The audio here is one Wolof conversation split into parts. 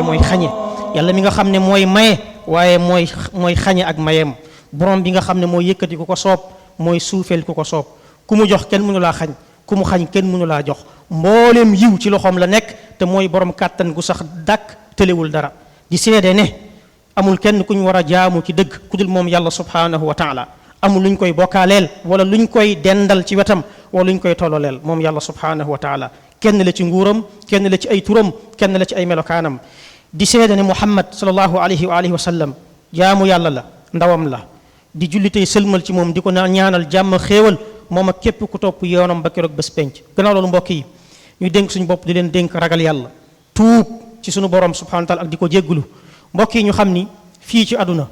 mooy xañe yàlla mi nga xam ne mooy maye waaye mooy xañe ak mayem borom bi nga xam ne mooy yëkkati ku ko soob mooy suufeel ku ko soob ku mu jox kenn mënu laa xañ ku mu xañ kenn mënu laa jox mbooleem yiw ci loxoom la nekk te mooy borom kàttan gu sax dàkk tëlewul dara di seede ne amul kenn ku ñu war a jaamu ci dëgg ku dul moom yàlla subhanahu wa taala amul luñ koy bokkaaleel wala luñ koy dendal ci wetam wala luñ koy tolloleel moom yàlla subhanahu wa taala kenn la ci nguuram kenn la ci ay turam kenn la ci ay melokaanam di seede ne muhammad sallallahu alayhi wa alihi wa sallam jaamu yàlla la ndawam la di jullitey sëlmal ci moom di ko ñaanal jàmm xéewal moom ak képp ku topp yoonam ba keroog bés penc gannaaw loolu mbokk yi ñu dénk suñu bopp di leen dénk ragal yàlla tuub ci suñu borom subhanahu wa taala ak di ko jéggulu mbokk yi ñu xam ni fii ci àdduna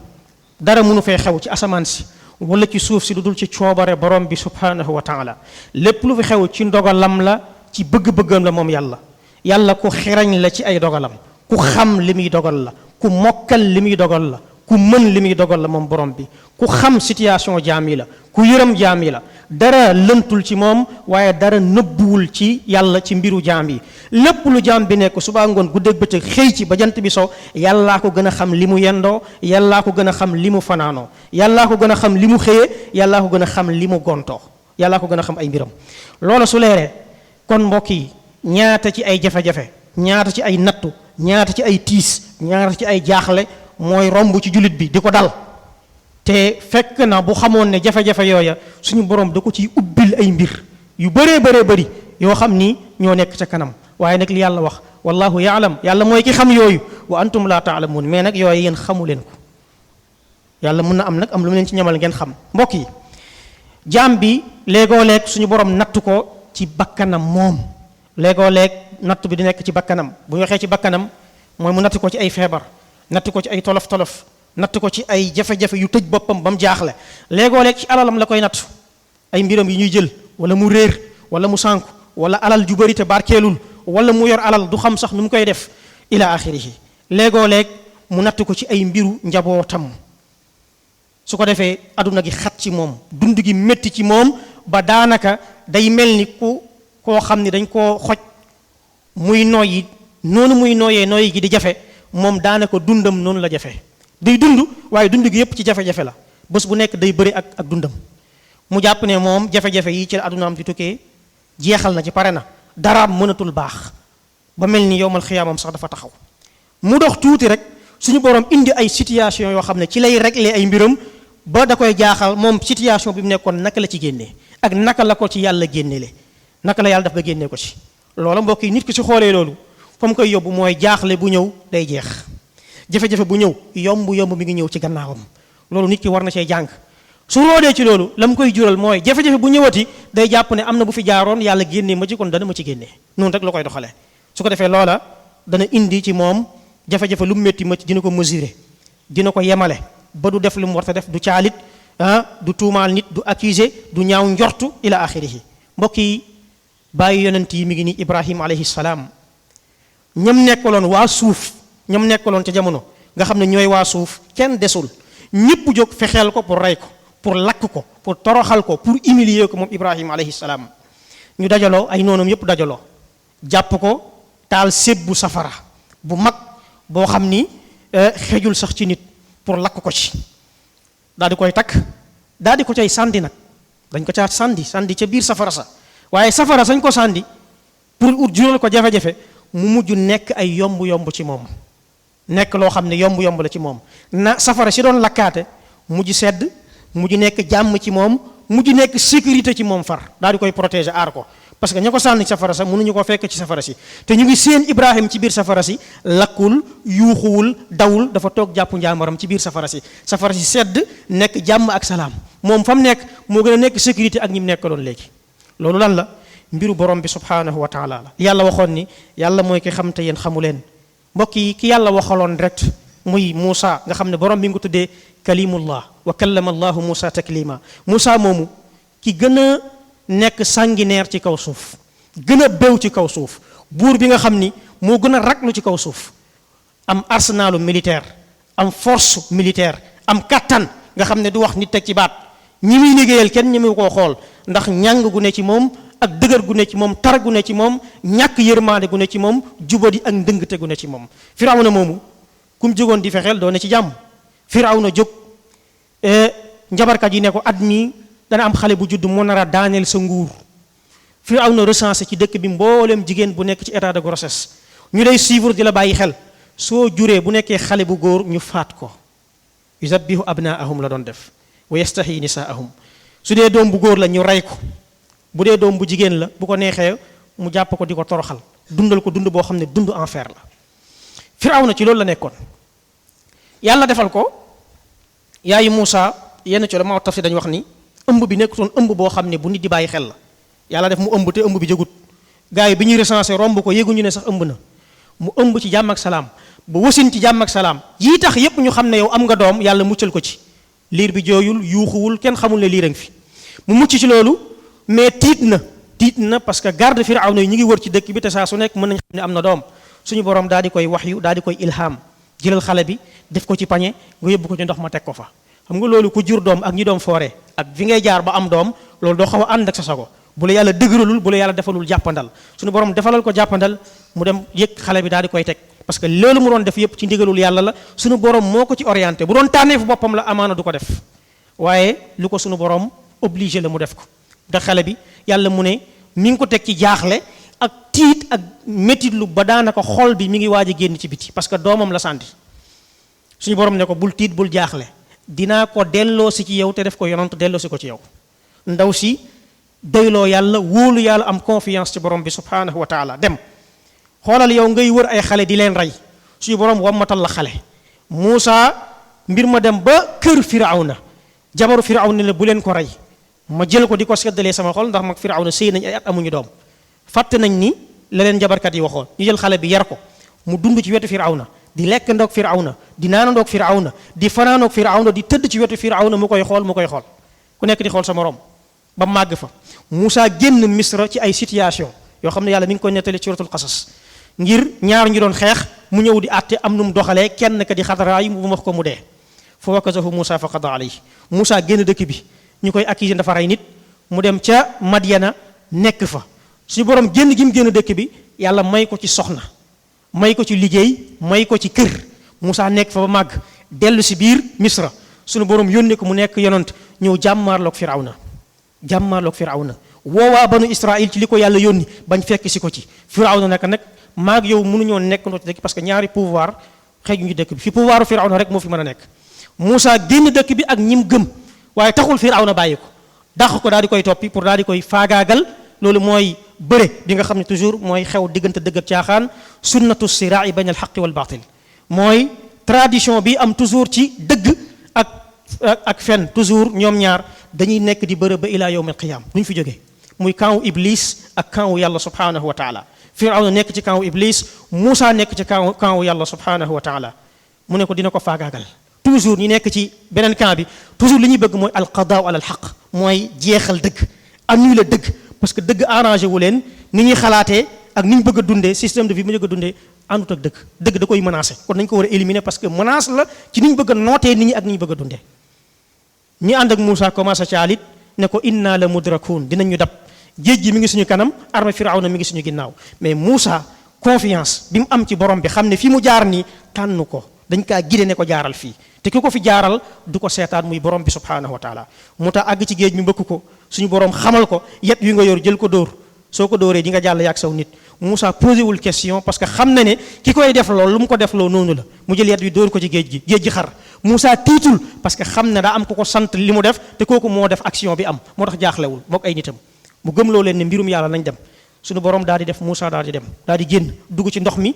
dara mënu fee xew ci asamaan si wala ci suuf si lu dul ci coobare borom bi subhanahu wa taala lépp lu fi xew ci ndogalam la ci bëgg-bëggam la moom yàlla ku xirañ la ci ay dogalam ku xam li muy dogal la ku mokkal li muy dogal la ku mën li muy dogal la moom borom bi ku xam situation jaam yi la ku yërëm jaam yi la dara lëntul ci moom waaye dara nëbbuwul ci yàlla ci mbiru jaam yi lépp lu jaam bi nekk suba ngoon guddeeg bëccëg xëy ci ba jant bi so yàllaa ko gën a xam li mu yendoo yàllaa ko gën a xam li mu fanaanoo yàllaa ko gën a xam li mu xëyee yàllaa ko gën a xam li mu gontoo yàllaa ko gën a xam ay mbiram loolu su leeree kon mbokk yi ñaata ci ay jafe-jafe ñaata ci ay nattu ñaata ci ay tiis ñaata ci ay jaaxle mooy romb ci jullit bi di ko dal te fekk na bu xamoon ne jafe-jafe yooya suñu borom da ko ciy ubbil ay mbir yu bëree bëri yoo xam ni ñoo nekk ca kanam waaye nag li yàlla wax wallahu yaalam yàlla mooy ki xam yooyu wa antum la taalamuun mais nag yooyu yéen xamu leen ko yàlla mun na am nag am lu mu leen ci ñamal ngeen xam mbokk yi jaam bi léegoo-leeg suñu borom natt ko ci bakkanam moom léegoo-leeg natt bi di nekk ci bakkanam bu ñu waxee ci bakkanam mooy mu natt ko ci ay feebar natt ko ci ay tolof-tolof natt ko ci ay jafe-jafe yu tëj boppam ba mu jaaxle léegoo-leeg ci alalam la koy natt ay mbiram yi ñuy jël wala mu réer wala mu sànku wala alal ju bëri te barkeelul wala mu yor alal du xam sax nu mu koy def ila axirihi léegoo-leeg mu natt ko ci ay mbiru njabootam su ko defee aduna gi xat ci moom dund gi métti ci moom ba daanaka day mel ni koo xam ni dañ koo xoj muy noyyi noonu muy nooyee nooyi gi di jafe moom daanaka dundam noonu la jafe day dund waaye dund gi yépp ci jafe-jafe la bés bu nekk day bëri ak dundam mu jàpp ne moom jafe-jafe yi ci la adunaam di tukkee jeexal na ci pare na daraam mënatul baax ba mel ni yowmal xiyaamam sax dafa taxaw mu dox tuuti rek suñu borom indi ay situation yoo xam ne ci lay régler ay mbiram ba da koy jaaxal moom situation bi mu nekkoon naka la ci génnee ak naka la ko ci yàlla génnele naka la yàlla daf ba génnee ko ci loola mbokk yi nit ki su xoolee loolu fa mu koy yóbbu mooy jaaxle bu ñëw day jeex jafe-jafe bu ñëw yomb mi ngi ñëw ci gannaawam loolu nit ki war na cee jàng su roodee ci loolu la mu koy jural mooy jafe-jafe bu ñëwati day jàpp ne am na bu fi jaaroon yàlla génnee ma ci kon dana ma ci génnee noonu rek la koy doxalee su ko defee loola dana indi ci moom jafe-jafe lu mu métti dina ko mesurer dina ko yemale ba du def lu mu war a def du caalit du tuumaal nit du accuser du ñaaw njortu ila axirihi mbokk yi bàyyi yonent yi mi ngi nii Ibrahima alayhi salaam ñam nekkaloon waa suuf ñam nekkaloon ca jamono nga xam ne ñooy waa suuf kenn desul ñëpp jóg fexeel ko pour rey ko pour lakk ko pour toroxal ko pour humilier ko moom Ibrahima alayhi salaam ñu dajaloo ay noonam yëpp dajaloo jàpp ko taal sébbu safara bu mag boo xam ni xejul sax ci nit pour lakk ko ci daal di koy takk daal di ko cay sàndi nag dañ ko caa sàndi ca biir safara sa waaye safara sañ ko sàndi pour ut jural ko jafe-jafe mu mujj nekk ay yomb-yomb ci moom nekk loo xam ne yomb-yomb la ci moom na safara si doon lakkaate mujj sedd mujj nekk jàmm ci moom mujj nekk sécurité ci moom far daal di koy protéger aar ko parce que ña ko sànni safara sa mënuñu ko fekk ci safara si te ñu ngi seen Ibrahim ci biir safara si lakkul yuuxuwul dawul dafa toog jàpp njàmbaram ci biir safara si sedd nekk jàmm ak salaam moom fa mu nekk moo gën a nekk sécurité ak ñi mu nekkaloon léegi loolu lan la mbiru borom bi subhanahu wa taala la yàlla waxoon ni yàlla mooy ki xam te yéen xamu leen mbokk yi ki yàlla waxaloon direct muy Moussa nga xam ne borom bi nga ko tuddee kalimullah wa kallama allahu Moussa taklima Moussa moomu ki gën a nekk sanguinaire ci kaw suuf gën a béw ci kaw suuf buur bi nga xam ni moo gën a raglu ci kaw suuf am arsenalu militaire am force militaire am kattan nga xam ne du wax nit teg ci baat ñi muy liggéeyal kenn ñi muy koo xool ndax ñàng gu ne ci moom ak dëgër gu ne ci moom tar gu ne ci moom ñàkk yërmaande gu ne ci moom jubadi ak ndëngte gu ne ci moom Firawna moomu kum jógoon di fexeel doo ne ci jàmm Firawna jóg njabarkat yi ne ko at mi dana am xale bu judd moo nar a daaneel sa nguur Firawna recensé ci dëkk bi mbooleem jigéen bu nekk ci état de grossesse ñu lay suivre di la bàyyi xel soo juree bu nekkee xale bu góor ñu faat ko yuzabbihu abnaahum la doon def wa yastahi nisaahum su dee doom bu góor la ñu rey ko bu dee doom bu jigéen la bu ko neexee mu jàpp ko di ko toroxal dundal ko dund boo xam ne dund enfer la Firawna ci loolu la nekkoon yàlla defal ko yaayu Muusa yenn ci ma tafsir dañu wax ni ëmb bi nekkutoon ëmb boo xam ne bu nit di bàyyi xel la yàlla def mu ëmb te ëmb bi jógut gars yi bi ñuy recensé romb ko yéguñu ne sax ëmb na mu ëmb ci jàmm ak salaam ba wasin ci jàmm ak salaam yii tax yépp ñu xam ne yow am nga doom yàlla muccal ko ci liir bi jooyul yuuxuwul kenn xamul ne liir a ngi fi mu mucc ci loolu mais tiit na parce que garde Firawna yi ñu ngi wër ci dëkk bi te saa su nekk mën nañ xam ne am na doom suñu borom daal di koy waxyu daal di koy ilham jëlal xale bi def ko ci pañe nga yóbbu ko ci ndox ma teg ko fa xam nga loolu ku jur doom ak ñi doom foore ak fi ngay jaar ba am doom loolu doo xaw a ànd ak sa sago bu la yàlla dëgëralul bu la yàlla defalul jàppandal suñu borom defalal ko jàppandal mu dem yëg xale bi daal di koy teg parce que loolu mu doon def yépp ci ndigalul yàlla la suñu borom moo ko ci orienté bu doon tànnee fu boppam la amaana du ko def waaye lu ko suñu borom obligé la mu def ko da xale bi yàlla mu ne mi ngi ko teg ci jaaxle ak tiit ak métitlu ba daanaka xol bi mi ngi waaj a génn ci biti parce que doomam la sànni suñu borom ne ko bul tiit bul jaaxle dinaa ko delloo si ci yow te def ko yonant delloo si ko ci yow ndaw si doyloo yàlla wóolu yàlla am confiance ci borom bi subhanahu wa taala dem xoolal yow ngay wër ay xale di leen rey suñu borom wammatal la xale Muusa mbir ma dem ba kër Firawna jabaru Firawna ne bu leen ko rey ma jël ko di ko seddalee sama xol ndax mag Firawna sëy nañ ay at amuñu doom fàtte nañ ni la leen jabarkat yi waxoon ñu jël xale bi yar ko mu dund ci wetu Firawna di lekk ndoog Firawna di naanandoog Firawna di fanaanoog Firawna di tëdd ci wetu Firawna mu koy xool ku nekk di xool sa morom ba màgg fa Muusa génn Misra ci ay situation yoo xam ne yàlla mi ngi koy nettali ci suratul Qasas ngir ñaar ñu doon xeex mu ñëw di àtte am nu mu doxalee kenn ka di xataraayu mu wax ko mu dee fa wakazahu Muusa fa qada alayhi Muusa génn dëkk bi ñu koy accuser dafa rey nit mu dem ca Madiana nekk fa suñu borom génn gi mu génn dëkk bi yàlla may ko ci soxna may ko ci liggéey may ko ci kër Muusa nekk fa ba màgg dellu si biir Misra suñu borom yónni ko mu nekk yonant ñëw jàmmaarloog Firawna woowaa banu Israël ci li ko yàlla yónni bañ fekk si ko ci Firawna nag maag yow mënuñoo nekk ndoo ci dëkk parce que ñaari pouvoir xëy ñu dëkk bi fi pouvoiru Firawna rek moo fi mën a nekk Muusa génn dëkk bi ak ñim gëm waaye taxul Firawna bàyyi ko dàq ko daal di koy toppi pour daal di koy faagaagal loolu mooy bëre bi nga xam ne toujours mooy xew diggante dëgg ak caaxaan sunnatu siraa bayna al xaqi wal baatil mooy tradition bi am toujours ci dëgg ak fen toujours ñoom ñaar dañuy nekk di bëre ba ila yawm al qiyam duñ fi jógee muy camp Iblis ak camp yàlla subhanahu wa taala Firawna nekk ci camp Iblis Muusa nekk ci camp yàlla subhanahu wa taala mu ne ko dina ko faagaagal toujours ñi nekk ci beneen camp bi toujours li ñuy bëgg mooy alqadaa ala alxaq mooy jeexal dëgg annuler dëgg parce que dëgg arrangé wu leen ni ñuy xalaatee ak ni ñu bëgg a dundee système de vie mu bëgg a dundee àndut ak dëgg da koy menacé kon nañu ko war a éliminer parce que menace la ci ni ñu bëgg a nootee nit ñi ak ni ñu bëgg a dundee ñi ànd ak Muusa commencé caalit ne ko inna la mudrakun dinañ ñu dab géej gi mi ngi suñu kanam armée Firawna mi ngi suñu ginnaaw mais Muusa confiance bi mu am ci borom bi xam ne fi mu jaar nii tànn ko dañ kaa gide ne ko jaaral fii te ki ko fi jaaral du ko seetaan muy borom bi subhanahu wa taala mu tax àgg ci géej mi mbëkk ko suñu borom xamal ko yet wi nga yor jël ko dóor soo ko dóoree di nga jàll yàgg saw nit Muusa posé wul question parce que xam na ne ki koy def loolu lu mu ko def loo noonu la mu jël yet wi dóor ko ci géej gi xar Muusa tiitul parce que xam ne daa am ku ko sant li mu def te kooku moo def action bi am moo tax jaaxlewul mook ay nitam mu gëmloo leen ne mbirum yàlla nañ dem suñu borom daal di def Muusa daal di dem daal di génn dugg ci ndox mi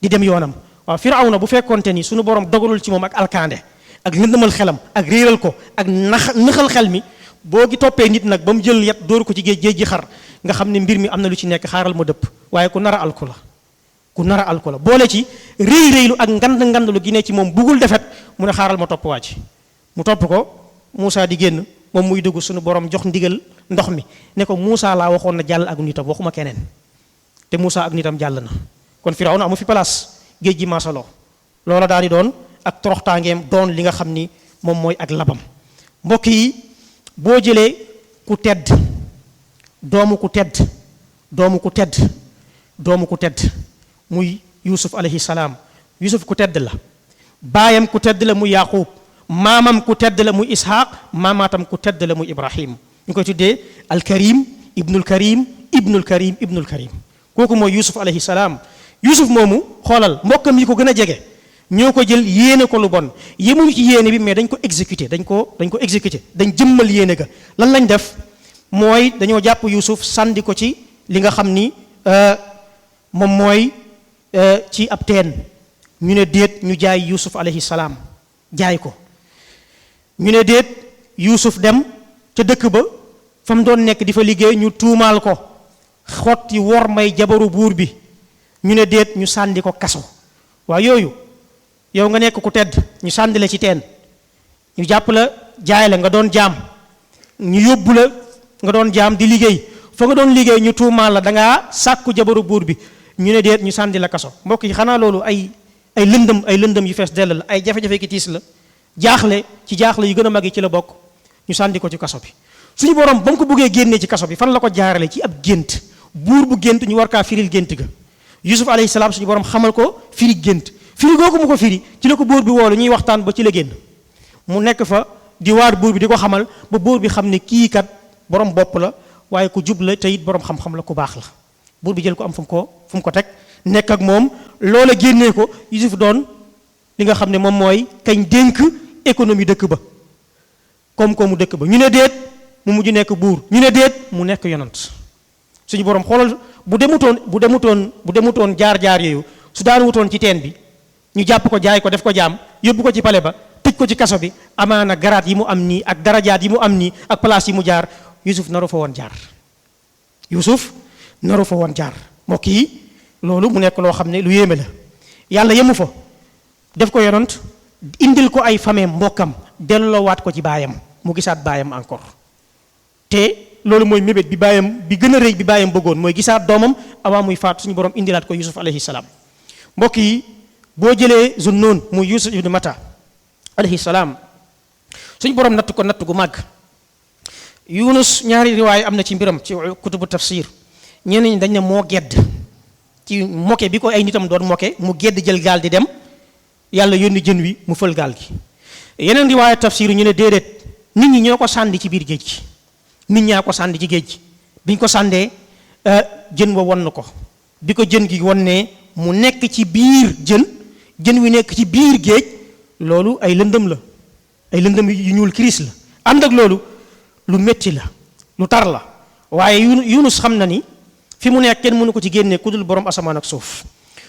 di dem yoonam waaw Firawna bu fekkonte ni suñu borom dogalul ci moom ak alkaande ak lëndëmal xelam ak réeral ko ak naxal xel mi boo gi toppee nit nag ba mu jël yet dóor ko ci géej gi xar nga xam ne mbir mi am na lu ci nekk xaaral ma dëpp waaye ku nar a alku la boole ci réylu ak ngand lu gi ne ci moom bugul defet mu ne xaaral ma topp waa ci mu topp ko Muusa di génn moom muy dugg suñu borom jox ndigal ndox mi ne ko Muusa laa waxoon na jàll ak nitam waxuma keneen te Muusa ak nitam jàll na kon Firawna amu fi place géej gi maasaloo loola daal di doon ak toroxtaangeem doon li nga xam ni moom mooy ak labam mbokk yi boo jëlee ku tedd doomu ku tedd doomu ku tedd doomu ku tedd muy Yuusuf alayhi salaam. Yuusuf ku tedd la, baayam ku tedd la muy Yaaqub, maamam ku tedd la muy Isxaaq, maamaatam ku tedd la muy Ibrahim. ñu koy tuddee alkarim ibnul karim ibnul karim ibnul karim. kooku mooy Yuusuf alayhi salaam. Yuusuf moomu xoolal mbokkam yi ko gën a jege ñoo ko jël yéene ko lu bon, yemuñu ci yéene bi mais dañ ko exécuté, dañ ko exécuté, dañ jëmmal yéene ga. lan lañ def mooy dañoo jàpp Yuusuf sànni ko ci li nga xam ni moom mooy ci ab teen. ñu ne déet, ñu jaay Yuusuf alayhi salaam, jaay ko. ñu ne déet, Yuusuf dem ca dëkk ba fa mu doon nekk di fa liggéey, ñu tuumaal ko xotti wor may jabaru buur bi. ñu ne déet, ñu sànni ko kaso. waaw yooyu yow nga nekk ku tedd, ñu sànni la ci teen, ñu jàpp la jaay la nga doon jaam, ñu yóbbu la nga doon jaam di liggéey, fa nga doon liggéey ñu tuumaal la dangaa sàkku jabaru buur bi. ñu ne déet, ñu sànni la kaso. mbokk yi xanaa loolu ay lëndëm yu fees dell la, ay jafe-jafe ki tiis la, jaaxle ci jaaxle yu gën a mag yi ci la bokk. ñu sànni ko ci kaso bi. suñu borom ba mu ko bëggee génnee ci kaso bi fan la ko jaarale? ci ab gént. buur bu gént ñu war kaa firil gént ga. Yusuf alayhi salaam suñu borom xamal ko firi gént. firi googu mu ko firi ci la ko buur bi woolu ñuy waxtaan ba ci la génn. mu nekk fa di waar buur bi di ko xamal ba buur bi xam ne kii kat borom bopp la, waaye ku jub la te it borom xam-xam la, ku baax la. buur bi jël ko am fu mu ko teg, nekk ak moom loola génnee ko. Yusuf doon li nga xam ne moom mooy kañ dénk économie dëkk ba, koom-koomu dëkk ba. ñu ne déet, mu mujj nekk buur. ñu ne déet, mu nekk yonant. suñu borom xoolal bu demutoon jaar-jaar yooyu, su daan wutoon ci teen bi, ñu jàpp ko jaay ko def ko jaam, yóbbu ko ci pale ba, tëj ko ci kaso bi, amaana garaat yi mu am nii ak darajaat yi mu am nii ak place yi mu jaar, Yusuf naru fa woon jaar. Yusuf naru fa woon jaar. mbokk yi loolu mu nekk loo xam ne lu yéeme la. yàlla yemu fa, def ko yonant, indil ko ay fameem mbokkam, delloowaat ko ci baayam, mu gisaat baayam encore. te loolu mooy mébét bi baayam bi gën a rëy bi baayam bëggoon, mooy gisaat doomam avant muy faatu. suñu borom indilaat ko Yusuf alayhi salaam. mbokk yi boo jëlee Zunnun muy Yusuf ibnu Mata alayhi salaam, suñu borom natt ko natt gu màgg. Yunus ñaari riwaay am na ci mbiram ci kutubu tafsir. ñeneen ñi dañ ne moo gedd ci moke bi ko ay nitam doon moke, mu gedd jël gaal di dem, yàlla yónni jën wi mu fël gaal gi. yeneen riwaaya tafsir ñu ne déedéet, nit ñi ñoo ko sànni ci biir géej gi. nit ñaa ko sànni ci géej gi. biñ ko sàndee jën wa won na ko. bi ko jën gi wonnee mu nekk ci biir jën wi nekk ci biir géej. loolu ay lëndëm la, ay lëndëm yu ñuul kiris la. ànd ak loolu lu metti la, lu tar la. waaye Yunus xam na ni fi mu nekk kenn mënu ko ci génne ku dul borom asamaan ak suuf.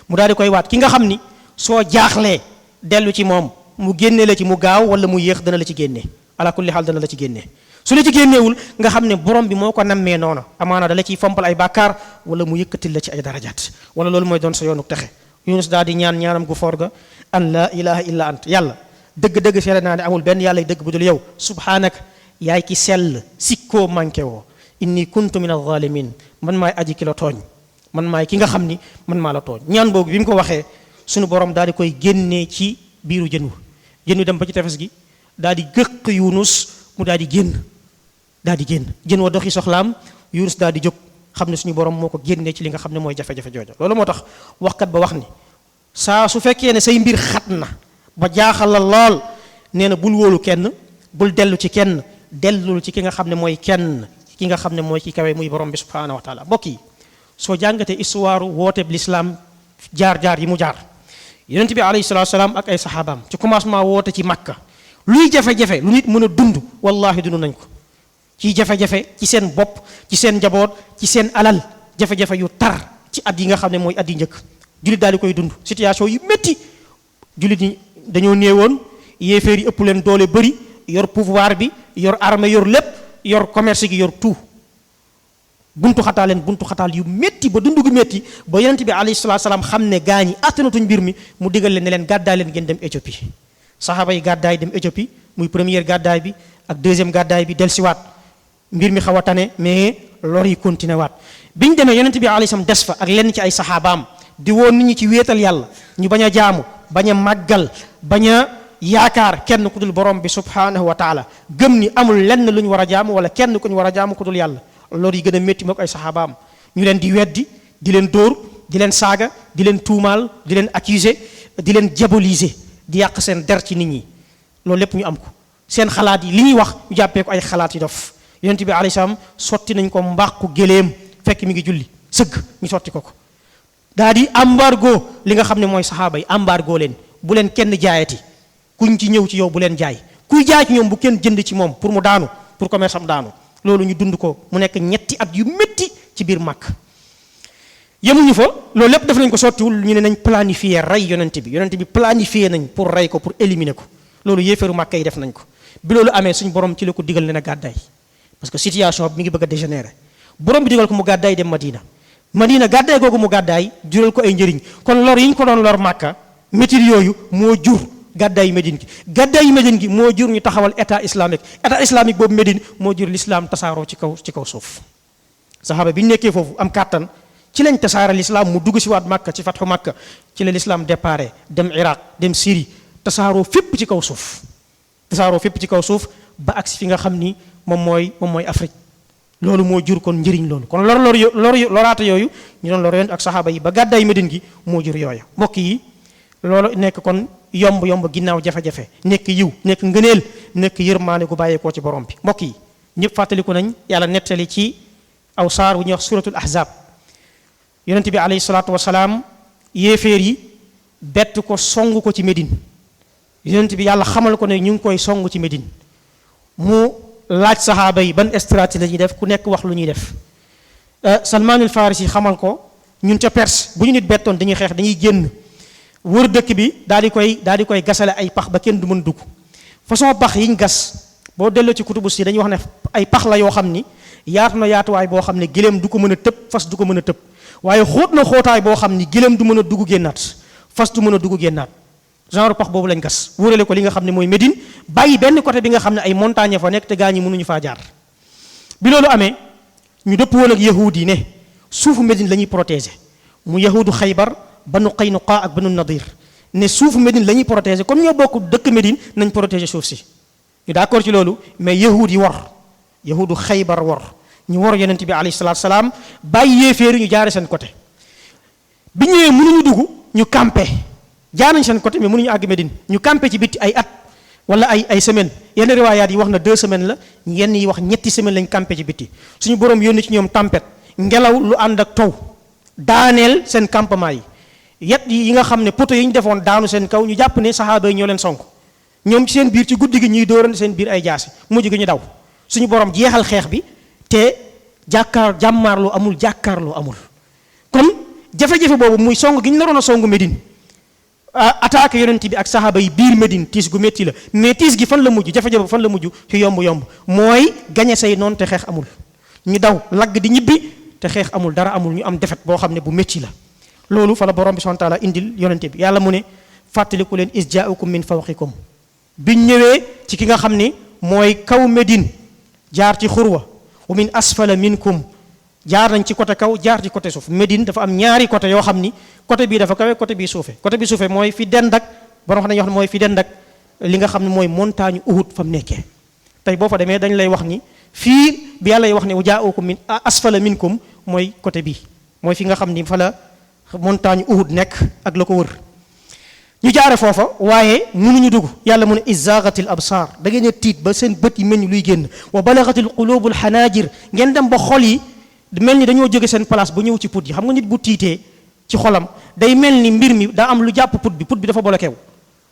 mu daal di koy waat, ki nga xam ni soo jaaxlee dellu ci moom, mu génne la ci, mu gaaw wala mu yéex, dana la ci génne. ala kulli xaal dana la ci génne. su la ci génneewul nga xam ne borom bi moo ko nammee noona, amaana dala ciy fompal ay bàkkaar wala mu yëkkatil la ci ay darajaat, wala loolu mooy doon sa yoonu texe. Yunus daal di ñaanam gu foor ga, an laa ilaha illa ant, yàlla dëgg-dëgg seede naa ne amul benn yàlla dëgg bu dul yow. subhaanaka, yaay ki sell, sikkoo manqué woo. inni kuntu min alzalimin, man maay aji ki la tooñ, man maay ki nga xam ni man maa la tooñ. ñaan boobu bi mu ko waxee, sunu borom daal di koy génnee ci biiru jën wi dem ba ci tefes gi, daal di gëq Yunus, mu daal di génn jën wa doxi soxlaam. Yunus daal di jóg, xam ne suñu borom moo ko génnee ci li nga xam ne mooy jafe-jafe jooja. loolu moo tax waxkat ba wax ni saa su fekkee ne say mbir xat na ba jaaxal la lool, nee na bul wóolu kenn, bul dellu ci kenn, dellul ci ki nga xam ne mooy kenn, ki nga xam ne mooy ki kawe muy borom bi subhanahu wa taala. mbokk yi soo jàngatee histoire wooteeb lislaam jaar-jaar yi mu jaar, yonent bi alayhi salaatu salaam ak ay saxaabaam ci commencement woote ci Makka, luy jafe-jafe lu nit mën a dund, wallahi dund nañ ko. ci jafe-jafe ci seen bopp, ci seen njaboot, ci seen alal, jafe-jafe yu tar ci at yi nga xam ne mooy at yi njëkk. jullit daal di koy dund situation yu métti. jullit ñi dañoo néewoon, yéeféer yi ëpp leen doole bëri, yor pouvoir bi, yor armée, yor lépp, yor commerce gi, yor tout. buntu xataal yu métti ba dund gu métti ba yonent bi alayhi salaatu salaam xam ne gaa ñi attanatuñ mbir mi, mu digal leen ne leen gàddaay leen ngeen dem Éthiopie. saxaaba yi gàddaay dem Éthiopie, muy première gàddaay bi ak deuxième gàddaay bi, dellusiwaat. mbir mi xaw a tane mais lor yi continué waat. biñ demee yonent bi alayhi salaam des fa ak lenn ci ay saxaabaam di woon nit ñi ci wéetal yàlla, ñu bañ a jaamu, bañ a màggal, bañ a yaakaar kenn ku dul borom bi subhanahu wa taala, gëm ni amul lenn lu ñu war a jaamu wala kenn ku ñu war a jaamu ku dul yàlla. lor yi gën a métti mook ay saxaabaam ñu leen di weddi di leen dóor di leen saaga di leen tuumaal di leen accuser di leen diaboliser di yàq seen der ci nit ñi loolu lépp ñu am ko seen xalaat yi li ñuy wax ñu jàppee ko ay xalaat yi dof yonent bi alayhi salaam sotti nañ ko mbàqu géléem fekk mi ngi julli sëgg ñu sotti ko daa di embargo li nga xam ne mooy saxaaba yi embargo leen bu leen kenn jaayati kuñ ci ñëw ci yow bu leen jaay kuy jaay ci ñoom bu kenn jënd ci moom pour mu daanu pour commerce am daanu loolu ñu dund ko mu nekk ñetti at yu métti ci biir màkk yemuñu fa loolu lépp def nañ ko sottiwul ñu ne nañ planifier rey yonent bi planifier nañ pour rey ko pour éliminer ko loolu yéeféeru màkk yi def nañ ko bi loolu amee suñ borom ci la ko digal leen a gàddaay parce que situation bi mi ngi bëgg a dégénérer borom bi digal ko mu gàddaay dem Madina gàddaay googu mu gàddaay jural ko ay njëriñ kon lor yi ñu ko doon lor màkka métit yooyu moo jur gàddaayu Médine gi moo jur ñu taxawal état islamique boobu Médine moo jur l'islam tasaaroo ci kaw suuf saxaaba bi ñu nekkee foofu am kàttan ci lañ tasaara l'islam mu dugg si waat màkka ci fatxu màkka ci la l'islam déparé dem Irak dem Syrie tasaaroo fépp ci kaw suuf ba agsi fi nga xam ni moom mooy Afrique loolu moo jur kon njëriñ loolu kon loraata yooyu ñu doon lor yoon ak saxaaba yi ba gàddaay Médine gi moo jur yooya mbokk yi loolu nekk kon yomb ginnaaw jafe-jafe nekk yiw nekk ngëneel nekk yërmaane gu bàyyeekoo ci borom bi mbokk yi ñëpp fàttaliku nañ yàlla nettali ci aw saar wu ñuy wax suratul ahzab yonent bi alayhi salaatu wasalaam yéeféer yi bett ko song ko ci Médine yonent bi yàlla xamal ko ne ñu ngi koy song ci Médine mu laaj saxaaba yi ban stratégie la ñuy def ku nekk wax lu ñuy def Salmaanul Farisi xamal ko ñun ca Perse bu ñu nit bettoon dañuy xeex dañuy génn wër dëkk bi daal di koy gasale ay pax ba kenn du mën dugg façon pax yiñ gas boo delloo ci kutubu si dañuy wax ne ay pax la yoo xam ni yaatu na yaatuwaay boo xam ne giléem du ko mën a tëb fas du ko mën a tëb waaye xóot na xóotaay boo xam ni giléem du mën a dugg génnaat fas du mën a dugg génnaat genre pax boobu lañ gas wërale ko li nga xam ne mooy Médine bàyyi benn côté bi nga xam ne ay montagne fa nekk te gaa ñi mënuñu faa jaar bi loolu amee ñu dëpp woon ak yahuud yi ne suufu Médine la ñuy protéger mu yahuudu Xaybar banu Qaynuqa ak banu Nadir ne suufu Médine la ñuy protéger comme ñoo bokk dëkk Médine nañ protéger suuf si ñu d'accord ci loolu mais yahuud yi yahuudu Xaybar ñu war yonent bi alayhi salaatu salaam bàyyi yéeféeri ñu jaare seen côté bi ñëwee mënuñu dugg ñu campé jaar nañ seen côté mais mënuñu àgg Médine ñu campé ci bitti ay at wala ay semaine yenn riwaayaat yi wax na 2 semaines la yenn yi wax ñetti semaines lañ campé ci bitti suñu borom yónni ci ñoom tempête ngelaw lu ànd ak taw daaneel seen campement yi yet yi nga xam ne poto yi ñu defoon daanu seen kaw ñu jàpp ne saxaaba yi ñoo leen sonk ñoom ci seen biir ci guddi gi ñuy dóorante seen biir ay jaasi mujj gi ñu daw suñu borom jeexal xeex bi te jàmmaarloo amul jàkkaarloo amul kon jafe-jafe boobu muy song gi ñu naroon a songu Médine attaque yonent bi ak saxaaba yi biir Médine tiis gu métti la mais tiis gi fan la mujj jafe-jafe fan la mujj ci yomb mooy gañe say noonu te xeex amul ñu daw lagg di ñibbi te xeex amul dara amul ñu am defet boo xam ne bu métti la loolu fa la borom bi subhanahu wa taala indil yonent bi yàlla mu ne fàttaliku leen is jaa'ukum min fawqikum biñ ñëwee ci ki nga xam ni mooy kaw Médine jaar ci xurwa wa min asfala minkum jaar nañ ci côté kaw jaar ci côté suuf Médine dafa am ñaari côté yoo xam ni côté bii dafa kawe côté bii suufe mooy fi dend ak borom xam ne ñoo xam ne mooy fi dend ak li nga xam ne mooy montagne Uhud fa mu nekkee tey boo fa demee dañ lay wax ni fii bi yàlla wax ne wa jaa'ukum min asfala minkum mooy côté bii mooy fi nga xam ni fa la montagne Uhud nekk ak la ko wër ñu jaare foofa waaye mënuñu dugg yàlla mu ne izzaagatil absaar da ngeen a tiit ba seen bët yi mel ni luy génn wa balagatil qulubul xanaajir ngeen dem ba xol yi mel ni dañoo jóge seen place ba ñëw ci put yi xam nga nit bu tiitee ci xolam day mel ni mbir mi daa am lu jàpp put bi dafa bloqué wu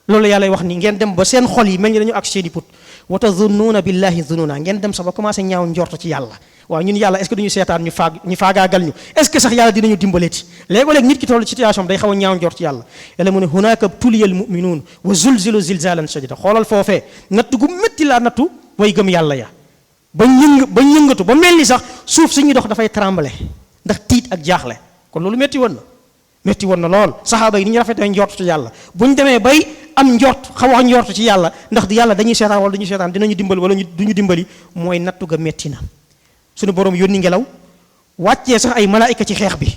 loolu yàlla wax ni ngeen dem ba seen xol yi mel ni dañoo ak seeni put wa tazunnuuna billahi zununa ngeen dem sax ba commencé ñaaw njort ci yàlla waaw ñun yàlla est-ce que duñu seetaan ñu faagaagal ñu est-ce que sax yàlla dinañu dimbaleeti léeg-léeg nit ki toll situation day xaw a ñaaw njort ci yàlla yàlla mu ne hunaaka tuliyal mu'minuun wa zulzilu zilzalan shadida xoolal foofee nattu gu métti laa nattu way gëm yàlla ya ba yëngatu ba mel ni sax suuf suñuy dox dafay trembler ndax tiit ak jaaxle kon loolu métti woon na lool saxaaba yi ni ñu rafetee njort ci yàlla bu ñu demee bay am njort xaw a njort ci yàlla ndax yàlla dañuy seetaan wala duñu seetaan dinañu dimbali wala duñu dimbali mooy nattu ga métti na suñu borom yónni ngelaw wàccee sax ay malaayika ci xeex bi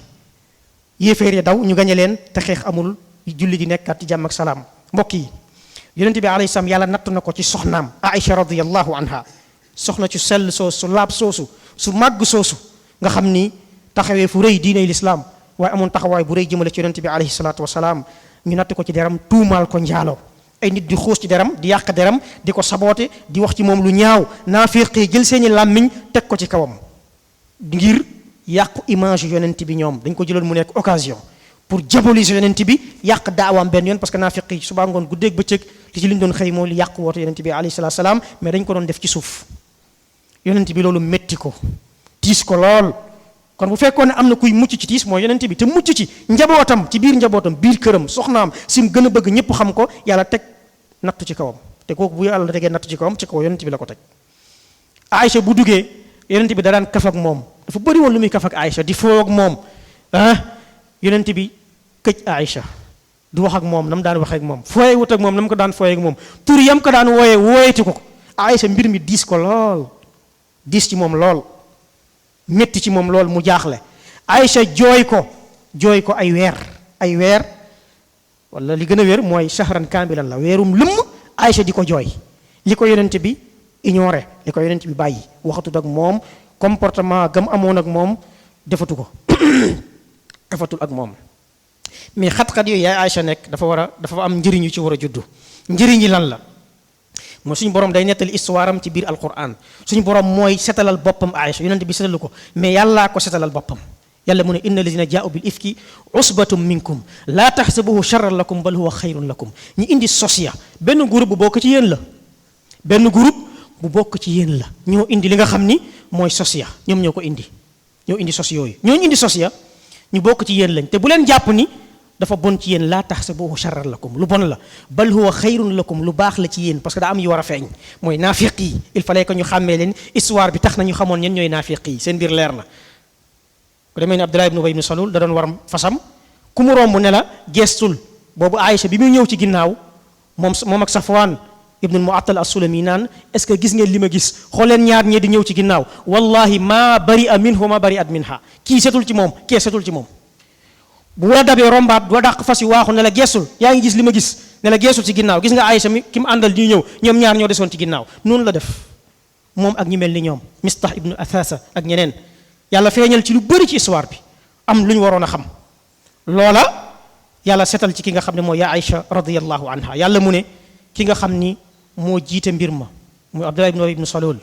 yéeféer yi daw ñu gañe leen te xeex amul julli gi nekkaat ci jàmm ak salaam mbokk yi yonent bi alayhi salaam yàlla natt na ko ci soxnaam Aïcha radiyallahu anha soxna ci sell soosu su laab soosu su màgg soosu nga xam ni taxawee fu rëy diiney lislaam waaye amoon taxawaay bu rëy jëmale ci yonent bi alayhi salaatu wasalaam ñu natt ko ci deram tuumaal ko njaaloo ay nit di xuus ci deram di yàq deram di ko saboote di wax ci moom lu ñaaw naafiq yi jël seeni làmmiñ teg ko ci kawam ngir yàqu image yonent bi ñoom dañ ko jëloon mu nekk occasion pour diaboliser yonent bi yàq daawaam benn yoon parce que naafiq yi suba ngoon guddeeg bëccëg li ci liñ doon xëy moo li yàq woote yonent bi alayhi salaatu salaam mais dañ ko doon def ci suuf yonent bi loolu métti ko tiis ko lool kon bu fekkoon ne am na kuy mucc ci tiis mooy yonent bi te mucc ci njabootam ci biir njabootam biir këram soxnaam sim gën a bëgg ñëpp xam ko yàlla teg nattu ci kawam te kooku bu yàlla tegee nattu ci kawam ci kaw yonent bi la ko teg Aïcha bu duggee yonent bi da daan kaf ak moom dafa bëri woon lu muy kaf ak Aïcha di foo ak moom yonent bi këj Aïcha du wax ak moom na mu daan waxee ak moom fooye wut ak moom na mu ko daan fooye ak moom tur yam ko daan wooyeeti ko Aïcha mbir mi diis ko lool diis ci moom lool métti ci moom lool mu jaaxle Aïcha jooy ko ay weer wala li gën a wér mooy shahran kaamilan la weerum lëmm Aïcha di ko jooy li ko yonent bi ignoré li ko yonent bi bàyyi waxatut ak moom comportement gam amoon ak moom defatu ko defatul ak moom mais xat-xat yooyu yaay Aïcha nekk dafa am njëriñ yu ci war a juddu njëriñ yi lan la mooy suñu borom day nettali histoire am ci biir alquran suñu borom mooy setalal boppam Aïcha yonent bi setalu ko mais yàllaa ko setalal boppam yàlla mu ne inna alladina jaa'u bil ifki usbatum minkum laa taxsabuhu charran lakum bal huwa xayrun lakum ñi indi sosia benn groupe bu bokk ci yéen la ñoo indi li nga xam ni mooy sosia ñoom ñoo ko indi ñoo indi sos yooyu ñooñu indi sosia ñu bokk ci yéen lañ te bu leen jàpp ni dafa bon ci yéen laa taxsabuhu charran lakum lu bon la bal huwa xayrun lakum lu baax la ci yéen parce que daa am yu war a feeñ mooy naafiq yi il fallait que ñu xàmmee leen histoire bi tax na ñu xamoon ñen ñooy naafiq yi seen biir leer na ku demee ni Abdullah ibn Ubay ibn Salul da doon war fasam ku mu romb ne la gestul boobu Aïcha bi muy ñëw ci ginnaaw moom ak Safwan ibnul Mu'attal as-Sulami naan est-ce que gis ngeen li ma gis xool leen ñaar ñee di ñëw ci ginnaaw wallahi ma bari'a minhu ma bari'at minha kii setul ci moom kee setul ci moom bu la dabee rombaat doo dàq fas yi waaxu ne la geesul yaa ngi gis li ma gis ne la geesul ci ginnaaw gis nga Aïcha mi ki mu àndal ñuy ñëw ñoom ñaar ñoo desoon ci ginnaaw noonu la def moom ak ñi mel ni ñoom Mistah ibnu Athasa ak ñeneen yàlla feeñal ci lu bëri ci histoire bi am lu ñu waroon a xam loola yàlla setal ci ki nga xam ne mooy yaa Aïcha radiyallahu anha yàlla mu ne ki nga xam ni moo jiite mbir ma muy Abdullah ibn Ubay ibn Salul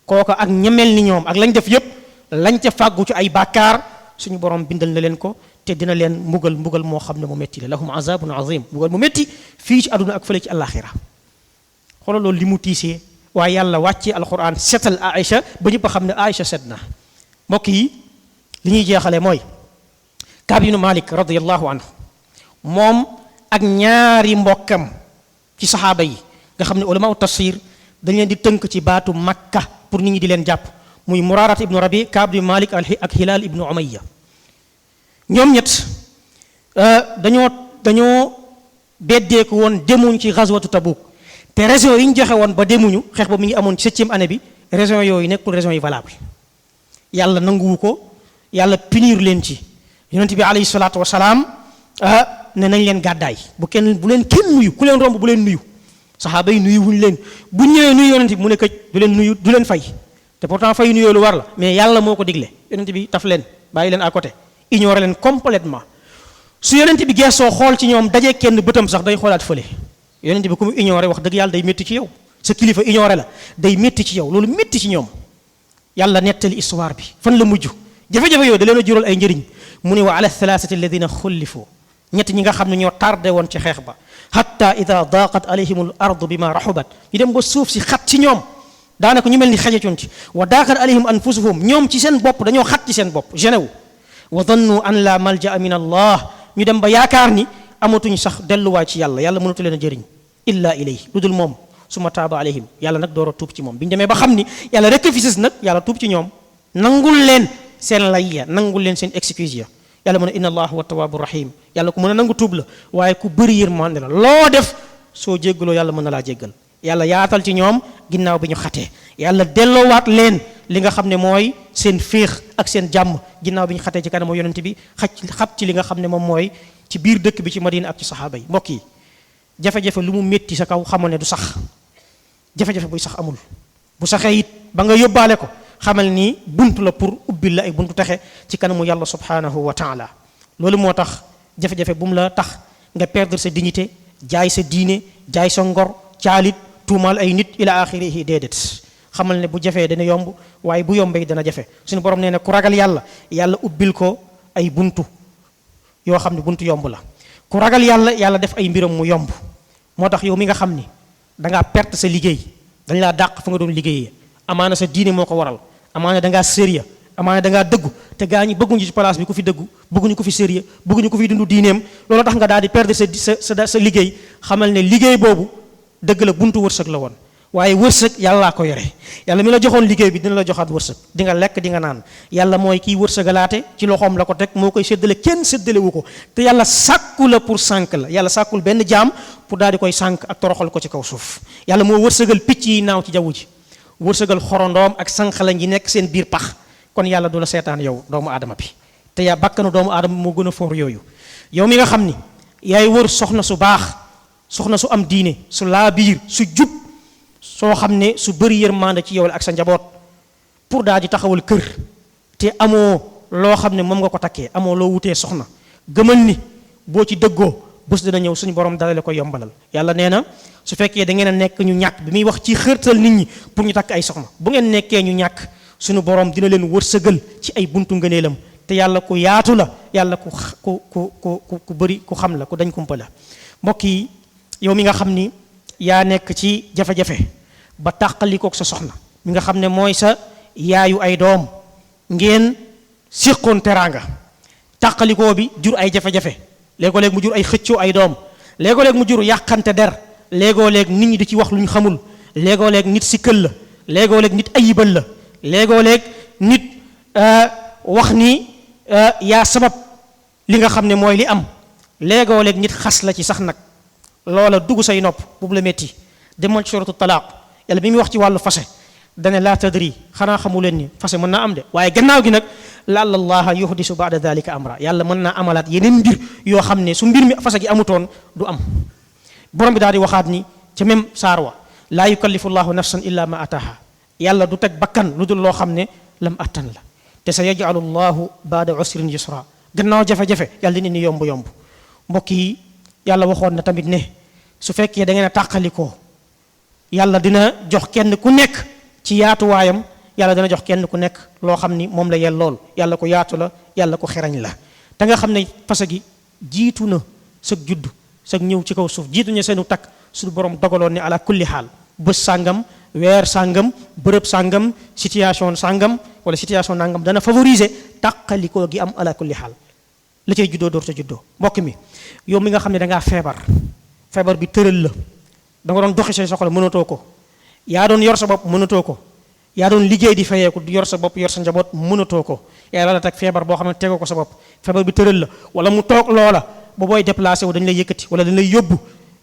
kooka ak ñemel ni ñoom ak lañ def yépp lañ ca fàggu ci ay bàkkaar suñu borom bindal na leen ko te dina leen mbugal moo xam ne mu metti la lahum azabun azim mbugal mu metti fii ci àdduna ak fële ci àllaaxira xoolal loolu li mu tiisee waaye yàlla wàccee alquran setal Aïcha ba ñëpp a xam ne Aïcha set na mbokk yi li ñuy jeexale mooy Kaab ibn Malik radiyallahu anhu moom ak ñaari mbokkam ci saxaaba yi nga xam ne ulama tafsir dañ leen di tënk ci baatu Makka pour nit ñi di leen jàpp muy Murarat ibnu Rabi Kaab ibn Malik ak Hilal ibnu Umayya ñoom ñett dañoo beddeeku woon demuñ ci gazwatu Tabuk te raison yi ñu joxe woon ba demuñu xeex ba mi ngi amoon ci 7e année bi raison yooyu nekkul raison yi valable yàlla nanguwu ko yàlla punir leen ci yonent bi alayhi salaatu wasalaam ne nañ leen gàddaay bu leen kenn nuyu ku leen romb bu leen nuyu saxaaba yi nuyu wuñ leen bu ñëwee nuyu yonent bi mu ne këj du leen nuyu du leen fay te pourtant fay nuyoo lu war la mais yàlla moo ko digle yonent bi taf leen bàyyi leen à côté ignorer leen complètement su yonent bi geesoo xool ci ñoom dajee kenn bëtam sax day xoolaat fële yonent bi ku mu ignorer wax dëgg yàlla day métti ci yow sa kilifa ignorer la day métti ci yow loolu métti ci ñoom yàlla nettali histoire bi fan la mujj jafe-jafe yooyu da leen a jural ay njëriñ mu ne wa ala thalathati alladina xullifu ñett ñi nga xam ne ñoo tardé woon ci xeex ba hatta ida daqat alayhim al ardu bima raxubat ñu dem ba suuf si xat ci ñoom daanaka ñu mel ni xajacoon ci wa daqat alayhim anfusuhum ñoom ci seen bopp dañoo xat ci seen bopp genewu wa dannu an la malja min allah ñu dem ba yaakaar ni amatuñ sax delluwaay ci yàlla mënatu leen a jëriñ illa ilayhi lu dul moom suma taaba alayhim yàlla nag door a tuub ci moom bi ñu demee ba xam ni yàlla rek a fi sës nag yàlla tuub ci ñoom nangul leen seen lay ya nangul leen seen excuse ya yàlla mu ne inna allah huwa tawaabu rahim yàlla ku mën a nangu tuub la waaye ku bëri yërmande la loo def soo jéggaloo yàlla mën na laa jéggal yàlla yaatal ci ñoom ginnaaw bi ñu xatee yàlla delloowaat leen li nga xam ne mooy seen féex ak seen jàmm ginnaaw bi ñu xatee ci kanamu yonent bi xat ci li nga xam ne moom mooy ci biir dëkk bi ci Madina ak ci saxaaba yi mbokk yi jafe-jafe lu mu métti sa kaw xamal ne du sax jafe-jafe buy sax amul bu saxee it ba nga yóbbaale ko xamal ni buntu la pour ubbil la ay buntu texe ci kanamu yàlla subhanahu wa taala. loolu moo tax jafe-jafe bu mu la tax nga perdre sa dignité jaay sa diine jaay sa ngor caalit tuumaal ay nit ila axirihi déedéet. xamal ne bu jafee dana yomb waaye bu yombee dana jafe. suñu borom nee na ku ragal yàlla yàlla ubbil ko ay buntu yoo xam ne buntu yomb la. ku ragal yàlla yàlla def ay mbiram mu yomb. moo tax yow mi nga xam ni dangaa perte sa liggéey dañ laa dàq fa nga doon liggéeyee amaana sa diine moo ko waral amaana dangaa sérieux amaana dangaa dëggu te gaa ñi bëgguñu ci place bi ku fi dëggu bëgguñu ko fi sérieux bëgguñu ko fi dund diineem loolu tax nga daal di perdre sa liggéey. xamal ne liggéey boobu dëgg la buntu wërsëg la woon waaye wërsëg yàllaa ko yore yàlla mi la joxoon liggéey bi dina la joxaat wërsëg di nga lekk di nga naan yàlla mooy kiy wërsëgalaate ci loxoom la ko teg moo koy séddale kenn séddalewu ko te yàlla sàkku la pour sànk la yàlla sàkkul benn jaam pour daal di koy sànk ak toroxal ko ci kaw suuf. yàlla moo wërsëgal picc yi naaw ci jaww ji wërsëgal xorondoom ak sànqalañ yi nekk seen biir pax kon yàlla du la seetaan yow doomu aadama bi te yaa bakkanu doomu aadama moo gën a foor yooyu. yow mi nga xam ni yaay wër soxna su baax soxna su am diine su laa biir su jub soo xam ne su bëri yërmande ci yow la ak sa njaboot pour daal di taxawal kër te amoo loo xam ne moom nga ko takkee amoo loo wutee soxna gëmal ni boo ci dëggoo bés dina ñëw suñu borom dala la koy yombalal. yàlla nee na su fekkee da ngeen a nekk ñu ñàkk bi muy wax ci xërtal nit ñi pour ñu takk ay soxna bu ngeen nekkee ñu ñàkk suñu borom dina leen wërsëgal ci ay buntu ngëneelam te yàlla ku yaatu la yàlla ku bëri ku xam la ku dañ kumpa la. mbokk yi yow mi nga xam ni yaa nekk ci jafe-jafe ba tàqalikook sa soxna mi nga xam ne mooy sa yaayu ay doom ngeen siqoon teraanga tàqalikoo bi jur ay jafe-jafe léegoo-léeg mu jur ay xëccoo ay doom léegoo-léeg mu jur yàqante der léegoo-léeg nit ñi di ci wax lu ñu xamul léegoo-léeg nit sikkal la léegoo-léeg nit ayibal la léegoo-léeg nit wax ni yaa sabab li nga xam ne mooy li am léegoo-léeg nit xas la ci sax nag loola dugg say nopp bu la metti demal ci suratu talaaq yàlla bi muy wax ci wàllu fase dane laa tadri xanaa xamu leen ni fase mën naa am de waaye gannaaw gi nag laalla allaha yuhdisu baada dalika amra yàlla mën naa amalaat yeneen mbir yoo xam ne su mbir mi fase gi amutoon du am. borom bi daal di waxaat ni ca même saar wa laa yukallifu llahu nafsan illa ma ataha yàlla du teg bakkan lu dul loo xam ne lam attan la te sa yajalu llahu baada usrin yusra gannaaw jafe-jafe yàlla dina ni yomb-yomb. mbokk yi yàlla waxoon na tamit ne su fekkee da ngeen a tàqalikoo yàlla dina jox kenn ku nekk ci yaatuwaayam yàlla dina jox kenn ku nekk loo xam ni moom la yel lool yàlla ko yaatu la yàlla ko xerañ la. te nga xam ne fase gi jiitu na sag judd sag ñëw ci kaw suuf jiitu na seenu takk suñu borom dogaloon ne ala kulli xaal bés sàngam weer sàngam bërëb sàngam situation sàngam wala situation nangam dana favoriser tàqalikoo gi am ala kulli xaal la cay juddoo door sa juddoo. mbokk mi yow mi nga xam ne dangaa feebar bi tëral la da nga doon doxi say soxla mënatoo ko yaa doon yor sa bopp mënatoo ko yaa doon liggéey di fayeeku di yor sa bopp yor sa njaboot mënatoo ko yàlla la teg feebar boo xam ne tegoo ko sa bopp feebar bi tëral la wala mu toog loola ba booy déplacé wu dañ lay yëkkati wala dañ lay yóbbu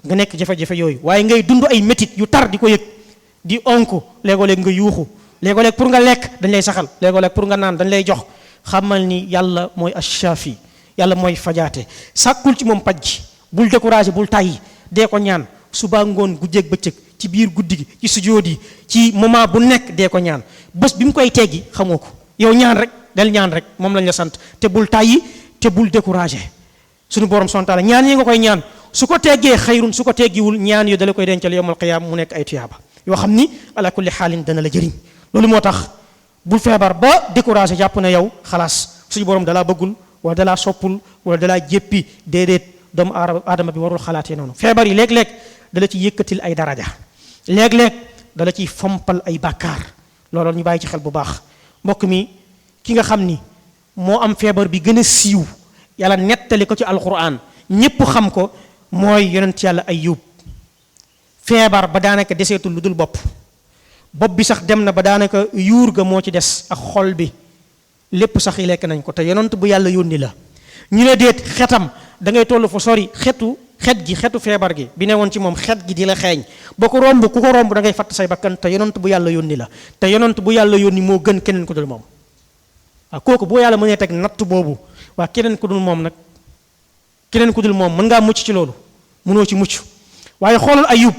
nga nekk jafe-jafe yooyu waaye ngay dund ay métit yu tar di ko yëg di onku léegoo-léeg nga yuuxu léegoo-léeg pour nga lekk dañ lay saxal léegoo-léeg pour nga naan dañ lay jox xamal ni yàlla mooy ash-shafi yàlla mooy fajaate sàkkul ci moom paj gi bul découragé bul tàyyi dee ko ñaan suba ngoon guddeeg bëccëg ci biir guddi gi ci sujjóot yi ci moment bu nekk dee ko ñaan bés bi mu koy teggi xamoo ko yow ñaan rek del ñaan rek moom lañ la sant te bul tàyyi te bul découragé suñu borom sontaala ñaan yi nga koy ñaan su ko teggee xayrun su ko teggiwul ñaan yu dala koy dencal yawmal qiyaama mu nekk ay tuyaaba yoo xam ni ala kulli xaalin dana la jëriñ. loolu moo tax bul feebar ba découragé jàpp na yow xalaas suñu borom dalaa bëggul wala dalaa soppul wala dalaa jéppi déedéet doomu aadama bi warul xalaatee noonu. feebar yi léeg-léeg dala ci yëkkatil ay daraja léeg-léeg dala ciy fompal ay bàkkaar loolu ñu bàyyi ci xel bu baax. mbokk mi ki nga xam ni moo am feebar bi gën a siiw yàlla nettali ko ci alquran ñépp xam ko mooy yonent yàlla Ayyub feebar ba daanaka deseetul lu dul bopp bi sax dem na ba daanaka yuur ga moo ci des ak xol bi lépp sax yi lekk nañ ko te yonent bu yàlla yónni la ñu ne déet xetam da ngay toll fa sori xetu feebar gi bi ne woon ci moom xet gi di la xeeñ boo ko romb ku ko romb da ngay fatt say bakkan te yonent bu yàlla yónni la te yonent bu yàlla yónni moo gën keneen ku dul moom waaw kooku boo yàlla mënee teg natt boobu waa keneen ku dul moom nag keneen ku dul moom mën ngaa mucc ci loolu mënoo ci mucc waaye xoolal Ayub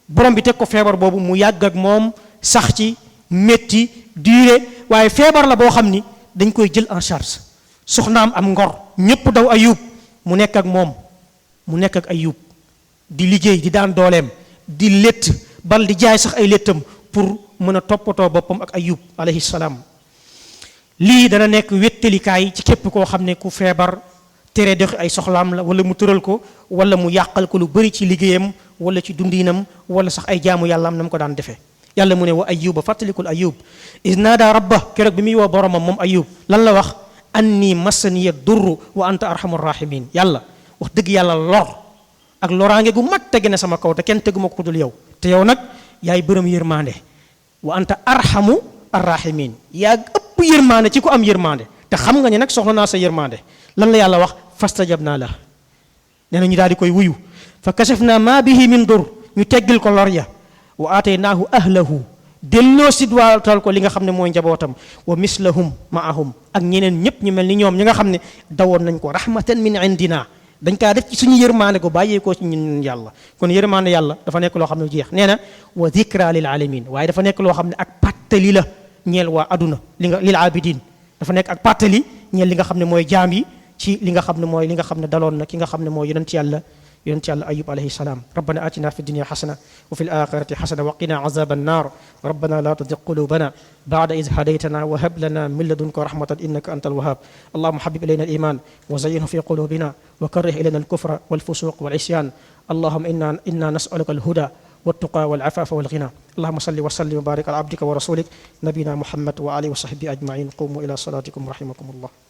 borom bi teg ko feebar boobu mu yàgg ak moom sax ci métti durée waaye feebar la boo xam ni dañ koy jël en charge soxnaam am ngor ñëpp daw Ayub mu nekk ak moom mu nekk ak Ayub di liggéey di daan dooleem di létt bal di jaay sax ay léttam pour mën a toppatoo boppam ak Ayub alayhi salaam. lii dana nekk wéttalikaay ci képp koo xam ne ku feebar tere doxi ay soxlaam la wala mu tëral ko wala mu yàqal ko lu bari ci liggéeyam wala ci dundinam wala sax ay jaamu yàllaam na mu ko daan defee. yàlla mu ne wa Ayuba fàttalikul Ayub is naada rabba keroog bi muy woo boromam moom Ayub lan la wax anni massaniya durru wa anta arhamur rahimin. yàlla wax dëgg yàlla lor ak loraange gu mag tege na sama kaw te kenn teguma ko dul yow te yow nag yaay bërëm yërmande wa anta arhamu arrahimin yaa ëpp yërmande ci ku am yërmande te xam nga ne nag soxla naa sa yërmande. lan la yàlla wax fastajabna la nee na ñu daal di koy wuyu fa kashafna ma bihi min dur ñu teggil ko lor ya wa aataynaahu ahlahu delloo sidwaatal ko li nga xam ne mooy njabootam wa mislahum maahum ak ñeneen ñëpp ñu mel ni ñoom ñi nga xam ne dawoon nañ ko rahmatan min indina dañ kaa def ci suñu yërmande ko bàyyeekoo ci ñun yàlla. kon yërmande yàlla dafa nekk loo xam ne jeex nee na wa dhikra lil alamin waaye dafa nekk loo xam ne ak pàttali la ñeel waa aduna li nga lil abidin dafa nekk ak pàttali ñeel li nga xam ne mooy jaam yi ci li nga xam ne mooy li nga xam ne daloon na ki nga xam ne mooy yonent yàlla Ayub alayhi salaam. rabbana atina fi dunya xasana wa fi alaxirati xasana wa qina azaba annar rabbana la tuzigh qulubana ba'da idh hadaytana wa hab lana min ladunka rahmatan innaka antal wahhab allahumma habib ilayna al-iman wa zayyinhu fi qulubina wa karrih ilayna al-kufra wal fusuq wal isyan allahumma inna nas'aluka al-huda والتقى والعفاف والغنى اللهم صل وسلم وبارك على عبدك ورسولك نبينا محمد وآله وصحبه أجمعين قوموا إلى صلاتكم رحمكم الله